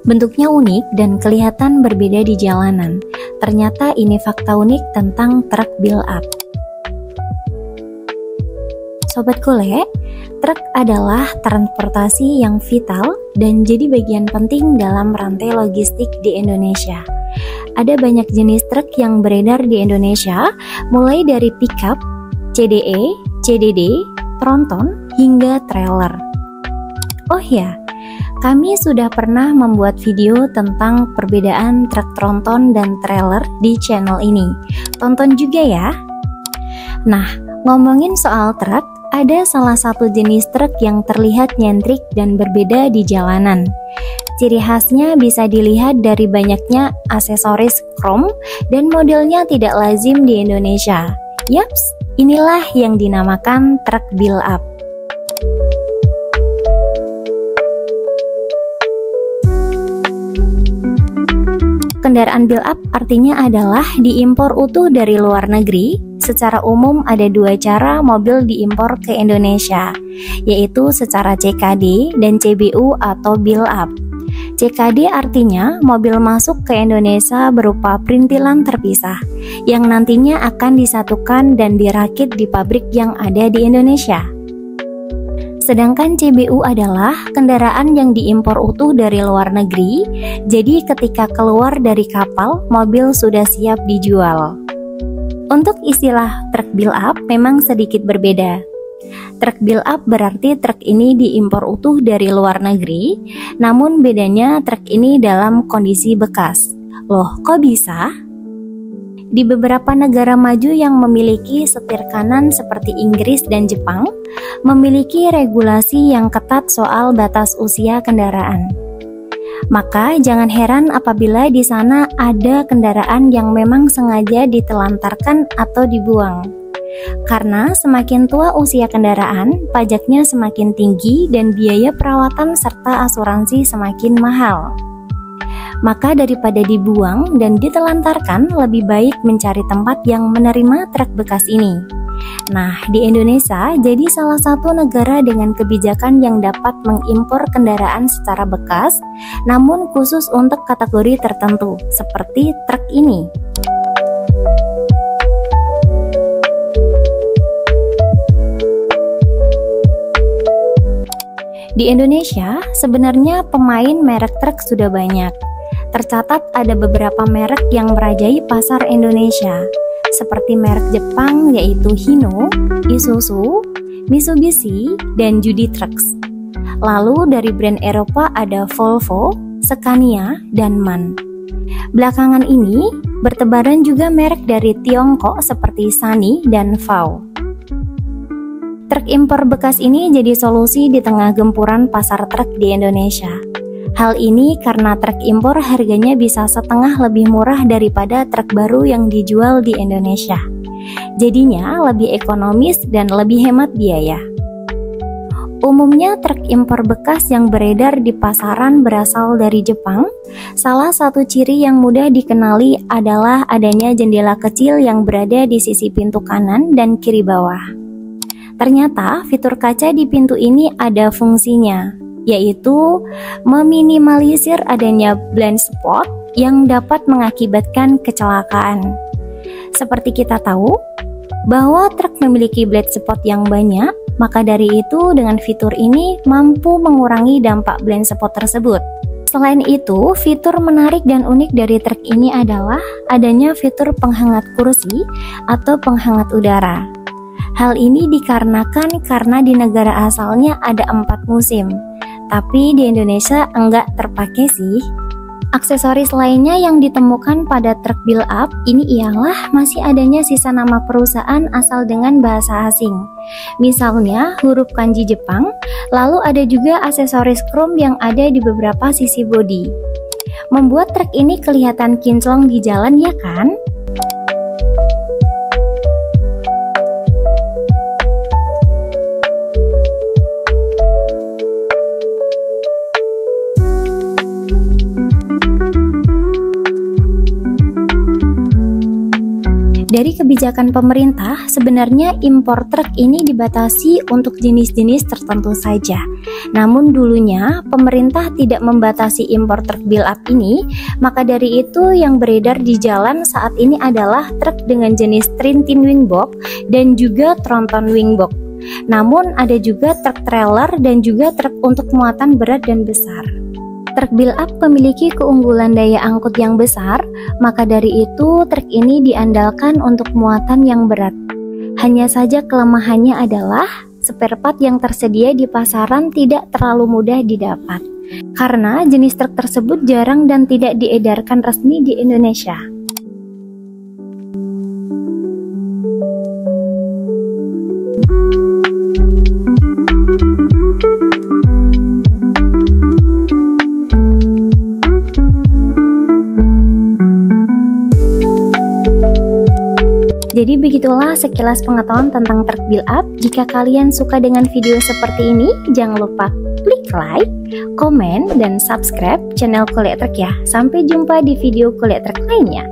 Bentuknya unik dan kelihatan berbeda di jalanan. Ternyata ini fakta unik tentang truk build-up. Sobat Kule, truk adalah transportasi yang vital dan jadi bagian penting dalam rantai logistik di Indonesia. Ada banyak jenis truk yang beredar di Indonesia, mulai dari pickup, CDE, CDD, tronton, hingga trailer. Oh ya, kami sudah pernah membuat video tentang perbedaan truk tronton dan trailer di channel ini. Tonton juga ya. Nah, ngomongin soal truk, ada salah satu jenis truk yang terlihat nyentrik dan berbeda di jalanan. Ciri khasnya bisa dilihat dari banyaknya aksesoris krom dan modelnya tidak lazim di Indonesia. Yaps, inilah yang dinamakan truk build-up. Kendaraan build-up artinya adalah diimpor utuh dari luar negeri. Secara umum ada dua cara mobil diimpor ke Indonesia, yaitu secara CKD dan CBU atau build-up. CKD artinya mobil masuk ke Indonesia berupa perintilan terpisah, yang nantinya akan disatukan dan dirakit di pabrik yang ada di Indonesia. Sedangkan CBU adalah kendaraan yang diimpor utuh dari luar negeri, jadi ketika keluar dari kapal, mobil sudah siap dijual. Untuk istilah truk build-up memang sedikit berbeda. Truk build-up berarti truk ini diimpor utuh dari luar negeri, namun bedanya truk ini dalam kondisi bekas. Loh, kok bisa? Di beberapa negara maju yang memiliki setir kanan seperti Inggris dan Jepang, memiliki regulasi yang ketat soal batas usia kendaraan. Maka jangan heran apabila di sana ada kendaraan yang memang sengaja ditelantarkan atau dibuang. Karena semakin tua usia kendaraan, pajaknya semakin tinggi dan biaya perawatan serta asuransi semakin mahal. Maka daripada dibuang dan ditelantarkan, lebih baik mencari tempat yang menerima truk bekas ini. Nah, di Indonesia jadi salah satu negara dengan kebijakan yang dapat mengimpor kendaraan secara bekas, namun khusus untuk kategori tertentu, seperti truk ini. Di Indonesia, sebenarnya pemain merek truk sudah banyak. Tercatat ada beberapa merek yang merajai pasar Indonesia, seperti merek Jepang yaitu Hino, Isuzu, Mitsubishi, dan Judy Trucks. Lalu dari brand Eropa ada Volvo, Scania, dan MAN. Belakangan ini bertebaran juga merek dari Tiongkok seperti Sany dan VAW. Truk impor bekas ini jadi solusi di tengah gempuran pasar truk di Indonesia. Hal ini karena truk impor harganya bisa setengah lebih murah daripada truk baru yang dijual di Indonesia. Jadinya lebih ekonomis dan lebih hemat biaya. Umumnya truk impor bekas yang beredar di pasaran berasal dari Jepang. Salah satu ciri yang mudah dikenali adalah adanya jendela kecil yang berada di sisi pintu kanan dan kiri bawah. Ternyata fitur kaca di pintu ini ada fungsinya, yaitu meminimalisir adanya blind spot yang dapat mengakibatkan kecelakaan. Seperti kita tahu bahwa truk memiliki blind spot yang banyak, maka dari itu dengan fitur ini mampu mengurangi dampak blind spot tersebut. Selain itu, fitur menarik dan unik dari truk ini adalah adanya fitur penghangat kursi atau penghangat udara. Hal ini dikarenakan karena di negara asalnya ada 4 musim, tapi di Indonesia enggak terpakai sih. Aksesoris lainnya yang ditemukan pada truk build-up ini ialah masih adanya sisa nama perusahaan asal dengan bahasa asing. Misalnya huruf kanji Jepang, lalu ada juga aksesoris krom yang ada di beberapa sisi bodi. Membuat truk ini kelihatan kinclong di jalan ya kan? Dari kebijakan pemerintah, sebenarnya impor truk ini dibatasi untuk jenis-jenis tertentu saja. Namun dulunya pemerintah tidak membatasi impor truk build-up ini, maka dari itu yang beredar di jalan saat ini adalah truk dengan jenis Twin Wing Box dan juga Tronton Wing Box. Namun ada juga truk trailer dan juga truk untuk muatan berat dan besar. Truk build-up memiliki keunggulan daya angkut yang besar, maka dari itu truk ini diandalkan untuk muatan yang berat. Hanya saja kelemahannya adalah spare part yang tersedia di pasaran tidak terlalu mudah didapat, karena jenis truk tersebut jarang dan tidak diedarkan resmi di Indonesia. Jadi begitulah sekilas pengetahuan tentang truk build-up. Jika kalian suka dengan video seperti ini, jangan lupa klik like, komen, dan subscribe channel Kuliah Truk ya. Sampai jumpa di video Kuliah Truk lainnya.